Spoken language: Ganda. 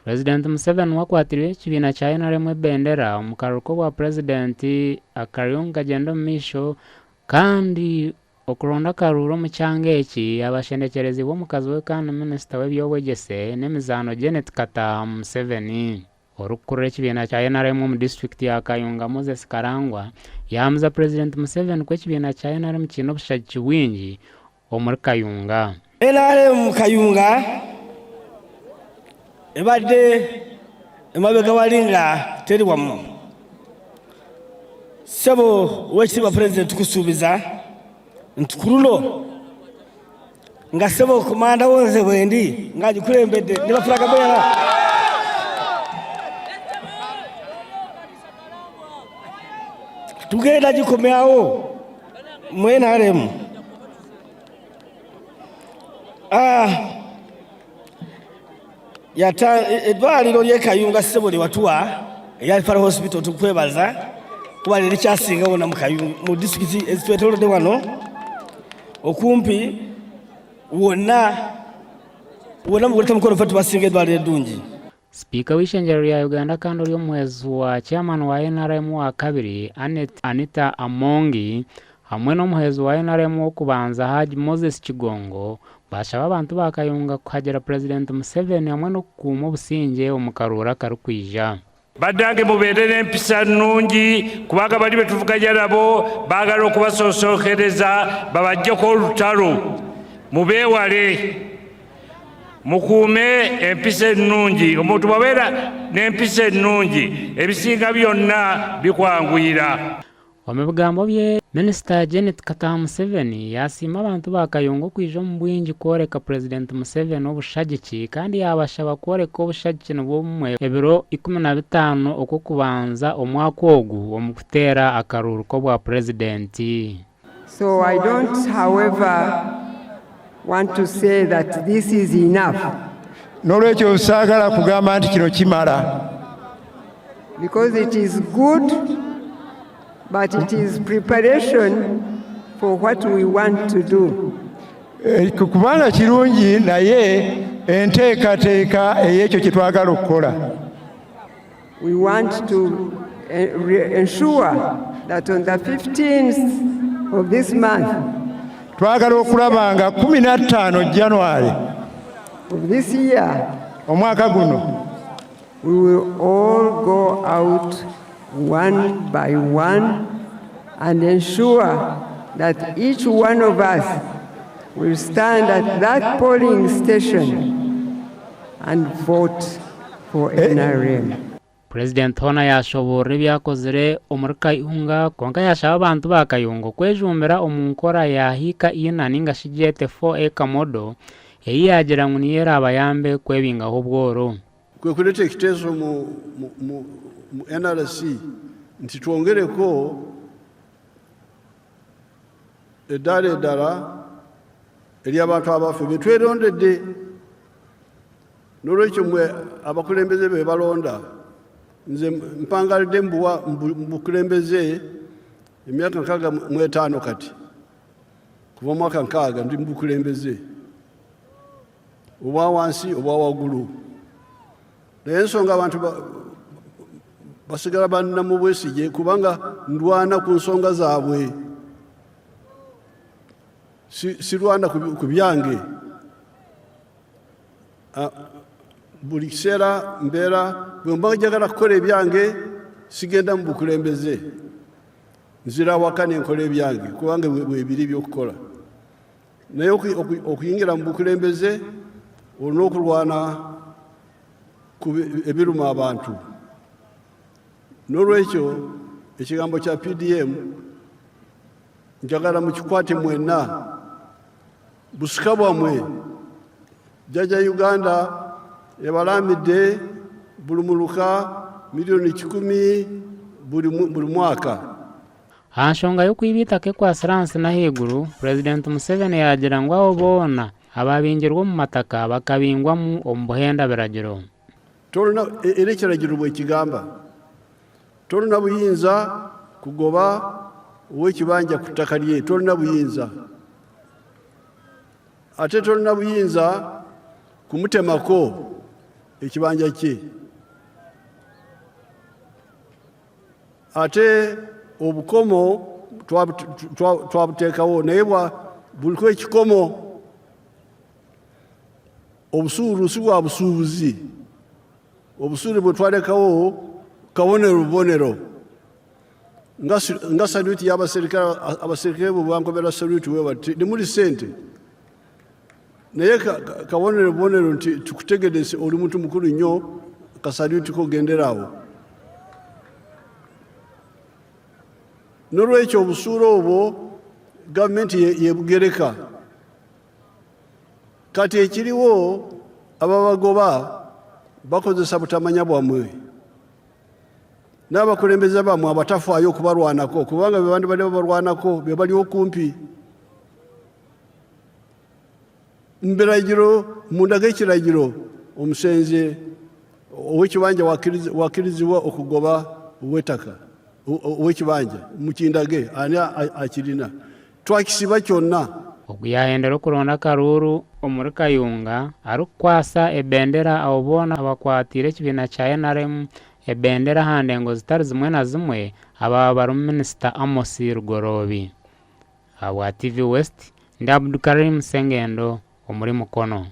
President Museveni wakwatiriwe ekibiina kya NRM ebendera omu karuhuko bwa President akariyo genda mumisho kandi okuronda karuro mu kyanga eki abashendekerezi b'omukazi we kandi minisita w'ebyobwegyese n'emizaano Janet Kata Museveni. Orukurura ekibiina kya NRM mu district ya Kayunga Moses Karangwa yamuza President Museveni ko ekibiina kya NRM kiine obushagi bwingi omuri Kayunga. NRM Kayunga ebadde emabega walinga teri wamu. Sebo wekitiibwa President tukusuubiza nti ku luno nga sebo komanda wonze bwendi ng'agikulembedde ne bafulaga bwera tugenda gikomyawo mu NRM. Eddwaliro ly'e Kayunga Ssebo lye watuwa eya Referral Hospital tukwebaza kuba lye likyasinga wonna mu Kayunga mu disitulikiti ezitwetoolodde wano okumpi wonna mu kuleta mukono ffe tubasinga eddwaliro eddungi. Speaker w'ishengerero lya Uganda kandi oli omwezi wa chairman wa NRM wa kabiri Anita Amongi hamwe n'omuhezi wa NRM w'okubanza Haji Moses Kigongo bashaba abantu ba Kayunga kuhagera President Museveni hamwe n'okukuuma obusinge omu karuura karikwija. Baddange mubeerere empisa nnungi kubanga bali betuvuganya nabo baagala okubasosookereza babaggyeko olutalo. Mubeewale mukuume empisa ennungi. Omuntu bw'abeera n'empisa ennungi ebisinga byonna bikwanguyira. Omu bigambo bye Minisita Janet Kata Museveni yasiima abantu ba Kayunga okwija omu bwingi kworeka President Museveni obushagiki kandi yabashaba kworeka obushagiki nibw'obumwe ebiro 15 okwokubanza omwaka ogu omu kuteera akaruhuko bwa Presidenti. So I don't, however, want to say that this is enough. Nolwekyo saagala kugamba nti kino kimala. Because it is good, but it is preparation for what we want to do. Kubanga kirungi naye enteekateeka ey'ekyo kye twagala okukola. We want to ensure that on the 15th of this month, twagala okulaba nga 15 January of this year, omwaka guno, we will all go out one by one and ensure that each one of us will stand at that polling station and vote for NRM. President Hona yashoborera ebyakozire omuri Kayunga konka yashaba abantu ba Kayunga kwejumbira omu nkora yahika ina ninga shigete 4 modo eyi yagira ngu niyera abayambe kwebingaho obworo. Kwe kuleta ekiteeso mu NRC nti twongereko eddala eri abantu abafu be twerondedde. N'olwekyo mmwe abakulembeze be balonda nze mpangalidde mbukulembeze emyaka 65 kati kuva mwaka 6 ndi mbukulembeze obwa wansi obwa waggulu. Naye ensonga abantu basigala banna mu bwesige kubanga ndwana ku nsonga zaabwe, sirwana ku byange. Buli kiseera mbeera bwe mba njagala kukola ebyange sigenda mu bukulembeze, nzira waka ne nkola ebyange kubanga bwebiri by'okukola. Naye okuyingira mu bukulembeze olina okulwana ku ebiruma abantu. N'olwekyo ekigambo kya PDM njagala mukikwate mwenna, busika bwamwe. Jjajja Uganda ebalamidde buli muluka milioni 10 buli mwaka. Hanshonga y'okwibitako ekwasiransi n'ahaiguru President Museveni yagira ngu abo boona ababingirwa mu mataka bakabingwamu omu buhenda biragiro. Tolina era ekiragiro bw'ekigamba tolina buyinza kugoba ow'ekibanja ku ttaka lye, tolina buyinza. Ate tolina buyinza kumutemako ekibanja kye ate obukomo twabuteekawo naye buliko ekikomo obusuulu si bwa busuubuzi obusuulu bwe twalekawo kabonero nga saluti y'abaserikale bwe bankobera saluti webati nemuli sente naye kabonero nti tukutegedese oli muntu mukulu nnyo kasaluti kogenderaawo n'olwekyo obusuulu obwo gavumenti yebugereka kati ekiriwo ababagoba bakozesa butamanya bwamwe n'abakulembeze bamwe abatafaayo okubalwanako kubanga be bandi bali babalwanako be bali okumpi mbiragiro munda g'ekiragiro omusenze ow'ekibanja wakirizibwa okugoba ow'ettaka ow'ekibanja mukindage ani akirina twakisiba kyonna okuyahendera okulonda Karuru omuri Kayunga arikukwasa ebendera abo boona abakwatire ekibiina kya NRM ebendera hande ngo zitari zimwe na zimwe aba bari Minisita Amos Rugorobi. Abwa TV West ndi Abdulkarim Sengendo omuri Mukono.